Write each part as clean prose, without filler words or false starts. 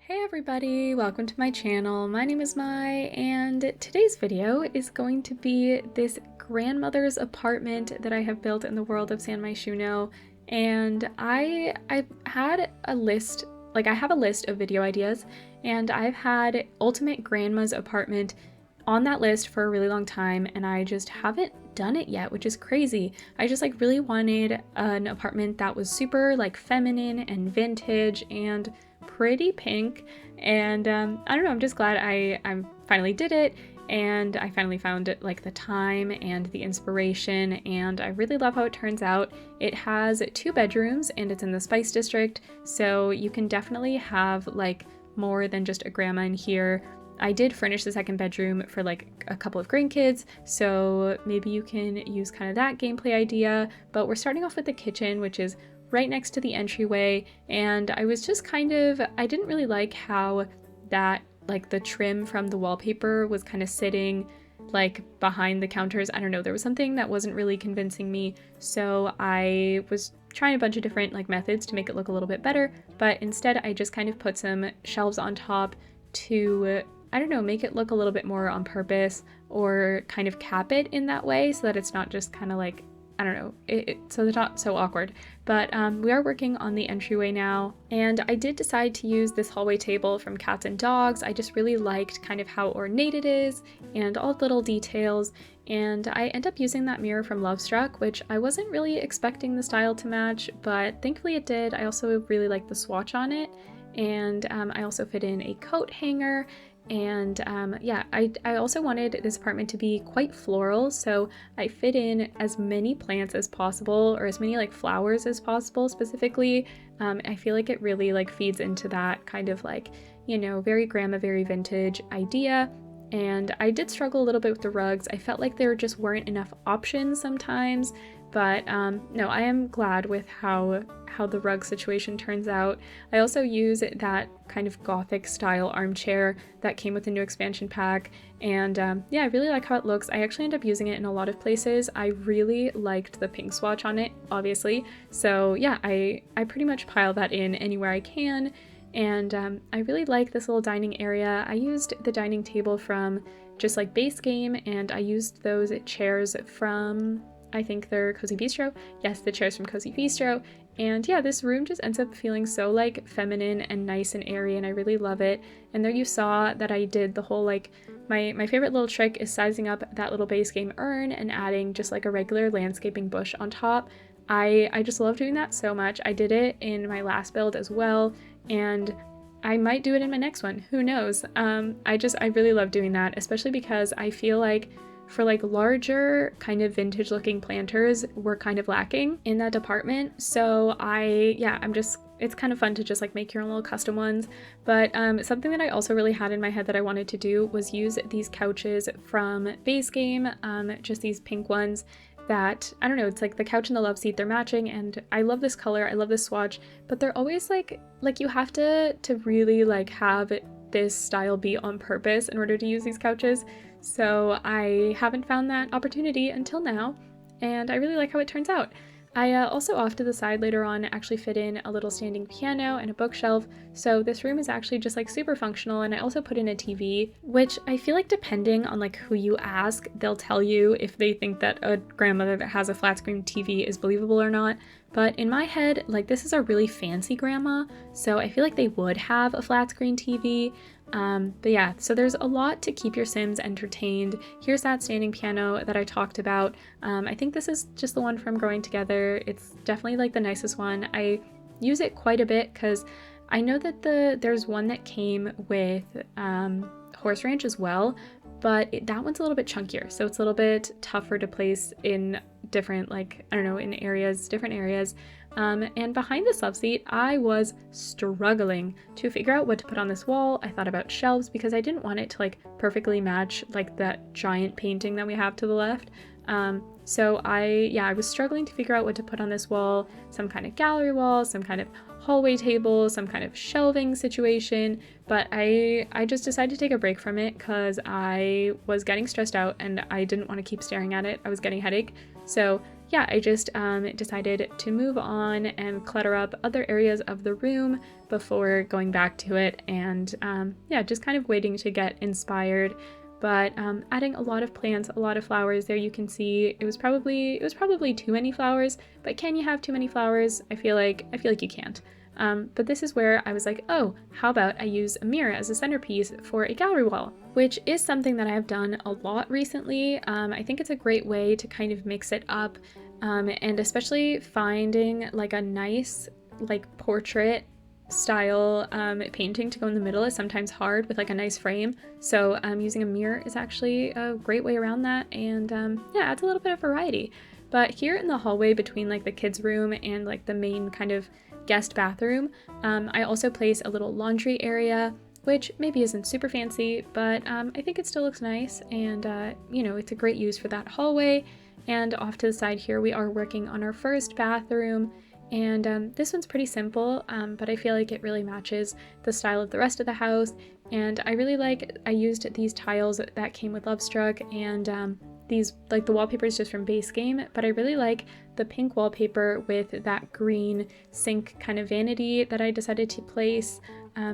Hey everybody, welcome to my channel. My name is Mai, and today's video is going to be this grandmother's apartment that I have built in the world of San Myshuno. And I've had a list, I have a list of video ideas, and I've had Ultimate Grandma's Apartment on that list for a really long time, and I just haven't done it yet, which is crazy. I just really wanted an apartment that was super feminine and vintage and pretty pink, and I don't know, I'm just glad I finally did it, and I finally found it, the time and the inspiration, and I really love how it turns out. It has 2 bedrooms and it's in the Spice District, so you can definitely have more than just a grandma in here. I did furnish the 2nd bedroom for a couple of grandkids, so maybe you can use kind of that gameplay idea, but we're starting off with the kitchen, which is right next to the entryway, and I was just I didn't really like how that, the trim from the wallpaper was kind of sitting behind the counters. I don't know, there was something that wasn't really convincing me, so I was trying a bunch of different methods to make it look a little bit better, but instead I just kind of put some shelves on top to, I don't know, make it look a little bit more on purpose, or kind of cap it in that way so that it's not just kind of I don't know, so it's not so awkward. But we are working on the entryway now, and I did decide to use this hallway table from Cats and Dogs. I just really liked kind of how ornate it is and all the little details, and I end up using that mirror from Lovestruck, which I wasn't really expecting the style to match, but thankfully it did. I also really like the swatch on it, and I also fit in a coat hanger. And yeah, I also wanted this apartment to be quite floral, so I fit in as many plants as possible, or as many flowers as possible specifically. I feel like it really feeds into that kind of very grandma, very vintage idea. And I did struggle a little bit with the rugs. I felt like there just weren't enough options sometimes, but no, I am glad with how the rug situation turns out. I also use that kind of gothic style armchair that came with the new expansion pack, and yeah, I really like how it looks. I actually end up using it in a lot of places. I really liked the pink swatch on it, obviously, so yeah, I pretty much pile that in anywhere I can. And I really like this little dining area. I used the dining table from just Base Game, and I used those chairs from, I think they're Cozy Bistro. Yes, the chairs from Cozy Bistro. And yeah, this room just ends up feeling so feminine and nice and airy, and I really love it. And there you saw that I did the whole my favorite little trick is sizing up that little Base Game urn and adding just a regular landscaping bush on top. I just love doing that so much. I did it in my last build as well, and I might do it in my next one. Who knows? I really love doing that, especially because I feel for larger kind of vintage looking planters, we're kind of lacking in that department. So it's kind of fun to just make your own little custom ones. But something that I also really had in my head that I wanted to do was use these couches from Base Game, just these pink ones that, I don't know, it's the couch and the love seat, they're matching, and I love this color, I love this swatch, but they're always you have to really have this style be on purpose in order to use these couches. So I haven't found that opportunity until now, and I really like how it turns out. I also off to the side later on actually fit in a little standing piano and a bookshelf, so this room is actually just super functional. And I also put in a TV, which I feel depending on who you ask, they'll tell you if they think that a grandmother that has a flat screen TV is believable or not. But in my head, this is a really fancy grandma, so I feel they would have a flat screen TV. But yeah, so there's a lot to keep your Sims entertained. Here's that standing piano that I talked about. I think this is just the one from Growing Together. It's definitely the nicest one. I use it quite a bit because I know that there's one that came with Horse Ranch as well, but that one's a little bit chunkier, so it's a little bit tougher to place in different, I don't know, in different areas. And behind this love seat, I was struggling to figure out what to put on this wall. I thought about shelves because I didn't want it to perfectly match that giant painting that we have to the left. So I was struggling to figure out what to put on this wall, some kind of gallery wall, some kind of hallway table, some kind of shelving situation, but I just decided to take a break from it because I was getting stressed out and I didn't want to keep staring at it. I was getting a headache. So yeah, I just decided to move on and clutter up other areas of the room before going back to it, and yeah, just kind of waiting to get inspired. But adding a lot of plants, a lot of flowers. There you can see it was probably too many flowers, but can you have too many flowers? I feel like you can't. But this is where I was like, oh, how about I use a mirror as a centerpiece for a gallery wall, which is something that I have done a lot recently. I think it's a great way to kind of mix it up, and especially finding like a nice like portrait style painting to go in the middle is sometimes hard with like a nice frame. So using a mirror is actually a great way around that, and yeah, adds a little bit of variety. But here in the hallway between like the kids' room and like the main kind of guest bathroom, I also place a little laundry area, which maybe isn't super fancy, but I think it still looks nice, and you know, it's a great use for that hallway. And off to the side here, we are working on our first bathroom. And this one's pretty simple, but I feel like it really matches the style of the rest of the house. And I really like, I used these tiles that came with Lovestruck, and these, like the wallpaper is just from Base Game, but I really like the pink wallpaper with that green sink kind of vanity that I decided to place.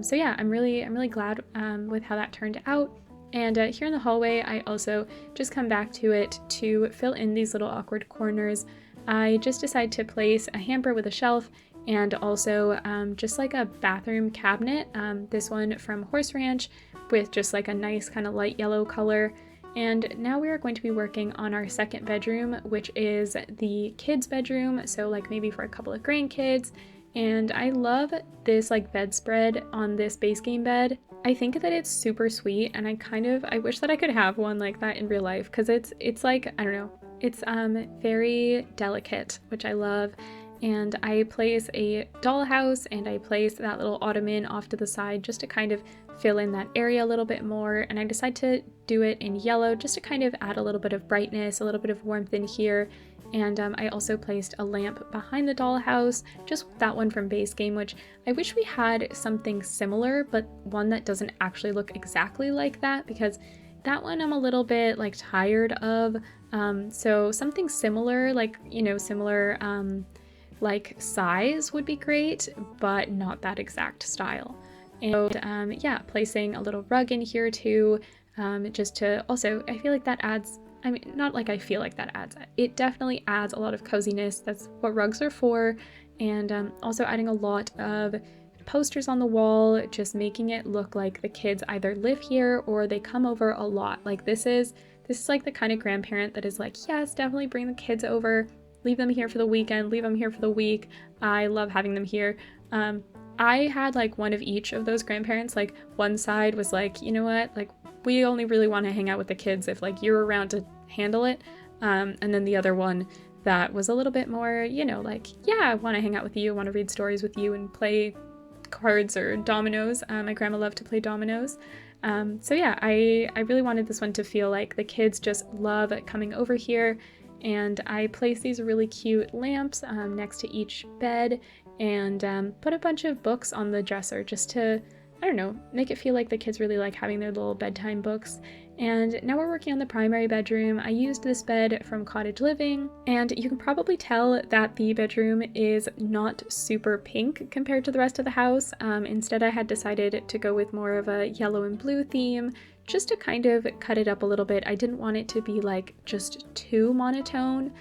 So yeah, I'm really glad with how that turned out. And here in the hallway, I also just come back to it to fill in these little awkward corners. I just decided to place a hamper with a shelf, and also just like a bathroom cabinet, this one from Horse Ranch with just like a nice kind of light yellow color. And now we are going to be working on our second bedroom, which is the kids' bedroom, so like maybe for a couple of grandkids. And I love this like bedspread on this Base Game bed. I think that it's super sweet, and I wish that I could have one like that in real life, because it's like, I don't know, it's very delicate, which I love. And I place a dollhouse, and I place that little ottoman off to the side just to kind of fill in that area a little bit more. And I decided to do it in yellow just to kind of add a little bit of brightness, a little bit of warmth in here. And I also placed a lamp behind the dollhouse, just that one from Base Game, which I wish we had something similar, but one that doesn't actually look exactly like that, because that one I'm a little bit like tired of. So something similar, like, you know, similar like size would be great, but not that exact style. And yeah, placing a little rug in here too, just to also, I feel like that adds, I mean, not like I feel like that adds, it definitely adds a lot of coziness. That's what rugs are for. And also adding a lot of posters on the wall, just making it look like the kids either live here or they come over a lot. Like this is like the kind of grandparent that is like, yes, definitely bring the kids over, leave them here for the weekend, leave them here for the week. I love having them here. I had like one of each of those grandparents. Like one side was like, you know what, like we only really want to hang out with the kids if like you're around to handle it. And then the other one that was a little bit more, you know, like, yeah, I want to hang out with you, I want to read stories with you and play cards or dominoes. My grandma loved to play dominoes. So yeah, I really wanted this one to feel like the kids just love coming over here. And I placed these really cute lamps next to each bed, and put a bunch of books on the dresser just to, I don't know, make it feel like the kids really like having their little bedtime books. And now we're working on the primary bedroom. I used this bed from Cottage Living, and you can probably tell that the bedroom is not super pink compared to the rest of the house. Instead, I had decided to go with more of a yellow and blue theme, just to kind of cut it up a little bit. I didn't want it to be like just too monotone.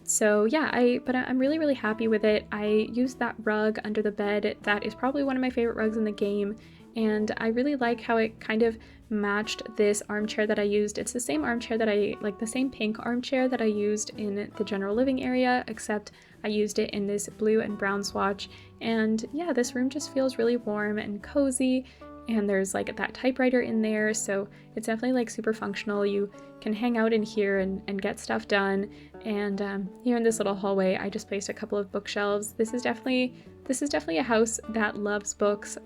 So yeah, but I'm really happy with it. I used that rug under the bed. That is probably one of my favorite rugs in the game. And I really like how it kind of matched this armchair that I used. It's the same armchair that the same pink armchair that I used in the general living area, except I used it in this blue and brown swatch. And yeah, this room just feels really warm and cozy. And there's like that typewriter in there, so it's definitely like super functional. You can hang out in here and get stuff done. And here in this little hallway, I just placed a couple of bookshelves. This is definitely a house that loves books,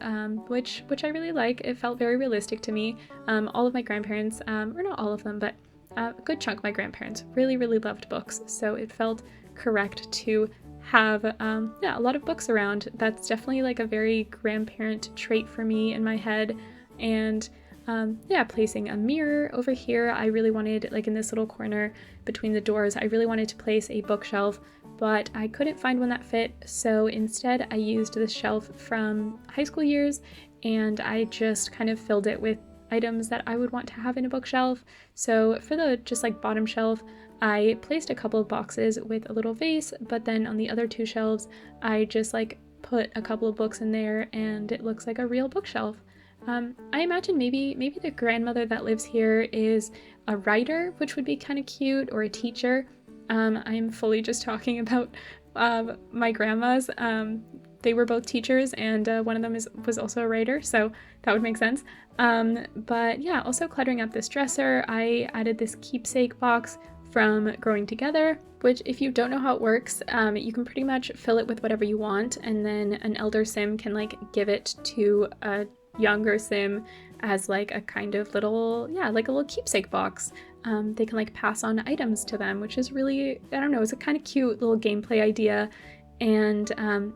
which I really like. It felt very realistic to me. All of my grandparents, or not all of them, but a good chunk of my grandparents really loved books, so it felt correct to have a lot of books around. That's definitely like a very grandparent trait for me in my head. And Yeah, placing a mirror over here. I really wanted, like in this little corner between the doors, I really wanted to place a bookshelf, but I couldn't find one that fit, so instead I used this shelf from high school years, and I just kind of filled it with items that I would want to have in a bookshelf. So for the just like bottom shelf, I placed a couple of boxes with a little vase, but then on the other two shelves, I just like put a couple of books in there, and it looks like a real bookshelf. I imagine maybe the grandmother that lives here is a writer, which would be kind of cute, or a teacher. I'm fully just talking about my grandmas. They were both teachers, and one of them was also a writer, so that would make sense. But yeah, also cluttering up this dresser, I added this keepsake box from Growing Together, which if you don't know how it works, you can pretty much fill it with whatever you want, and then an elder sim can like give it to a younger sim as like a kind of little, yeah, like a little keepsake box. They can like pass on items to them, which is really, I don't know, it's a kind of cute little gameplay idea. And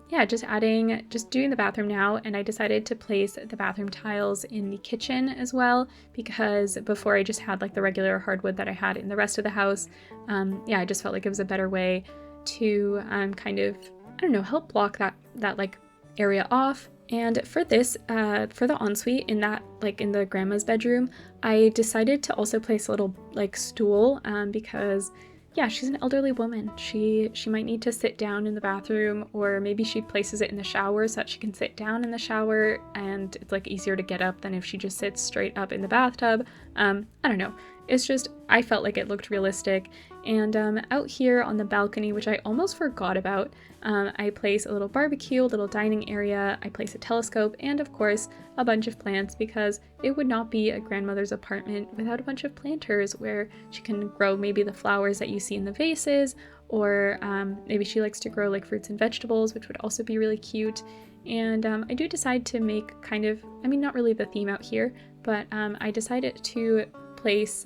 yeah, just doing the bathroom now, and I decided to place the bathroom tiles in the kitchen as well, because before I just had like the regular hardwood that I had in the rest of the house. Yeah, I just felt like it was a better way to kind of, I don't know, help block that like area off. And for this, for the ensuite in that, like in the grandma's bedroom, I decided to also place a little like stool, because yeah, she's an elderly woman. She might need to sit down in the bathroom, or maybe she places it in the shower so that she can sit down in the shower, and it's like easier to get up than if she just sits straight up in the bathtub. I don't know. It's just, I felt like it looked realistic. And out here on the balcony, which I almost forgot about, I place a little barbecue, a little dining area, I place a telescope, and of course a bunch of plants, because it would not be a grandmother's apartment without a bunch of planters where she can grow maybe the flowers that you see in the vases, or maybe she likes to grow like fruits and vegetables, which would also be really cute. And I do decide to make kind of, I mean, not really the theme out here, but I decided to place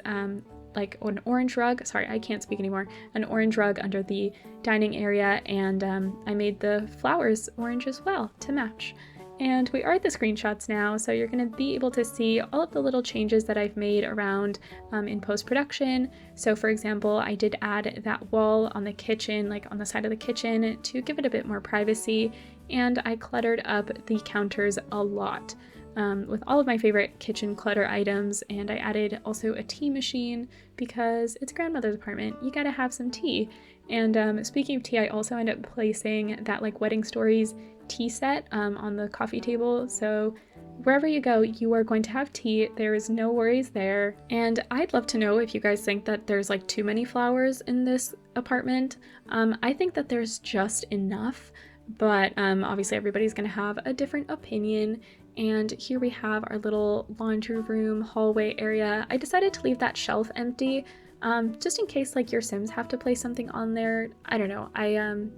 like an orange rug, sorry, I can't speak anymore, an orange rug under the dining area, and I made the flowers orange as well to match. And we are at the screenshots now, so you're going to be able to see all of the little changes that I've made around in post-production. So for example, I did add that wall on the kitchen, like on the side of the kitchen, to give it a bit more privacy, and I cluttered up the counters a lot. With all of my favorite kitchen clutter items, and I added also a tea machine because it's grandmother's apartment, you gotta have some tea. And speaking of tea, I also ended up placing that like Wedding Stories tea set on the coffee table, so wherever you go, you are going to have tea. There is no worries there. And I'd love to know if you guys think that there's like too many flowers in this apartment. I think that there's just enough, but obviously everybody's gonna have a different opinion. And here we have our little laundry room hallway area. I decided to leave that shelf empty, just in case like your Sims have to place something on there. I don't know.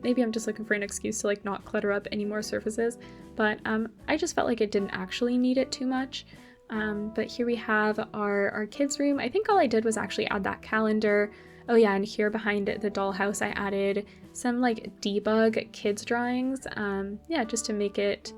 Maybe I'm just looking for an excuse to like not clutter up any more surfaces, but I just felt like it didn't actually need it too much. But here we have our kids' room. I think all I did was actually add that calendar. Oh yeah, and here behind the dollhouse, I added some like debug kids drawings. Yeah, just to make it,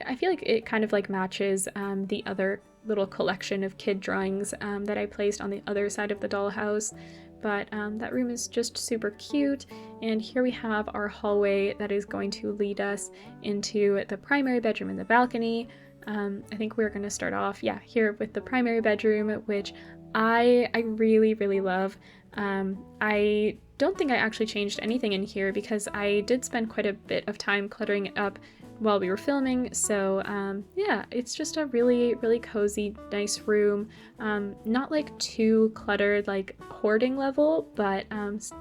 I feel like it kind of like matches the other little collection of kid drawings that I placed on the other side of the dollhouse. But that room is just super cute. And here we have our hallway that is going to lead us into the primary bedroom and the balcony. I think we're going to start off, yeah, here with the primary bedroom, which I really, really love. I don't think I actually changed anything in here because I did spend quite a bit of time cluttering it up while we were filming, so yeah, it's just a really, really cozy, nice room. Not like too cluttered, like hoarding level, but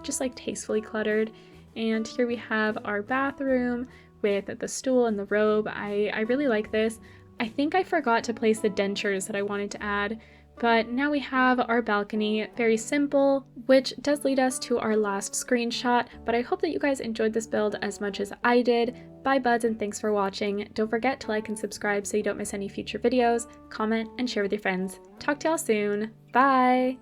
just like tastefully cluttered. And here we have our bathroom with the stool and the robe. I really like this. I think I forgot to place the dentures that I wanted to add, but now we have our balcony, very simple, which does lead us to our last screenshot. But I hope that you guys enjoyed this build as much as I did. Bye buds, and thanks for watching. Don't forget to like and subscribe so you don't miss any future videos, comment, and share with your friends. Talk to y'all soon. Bye!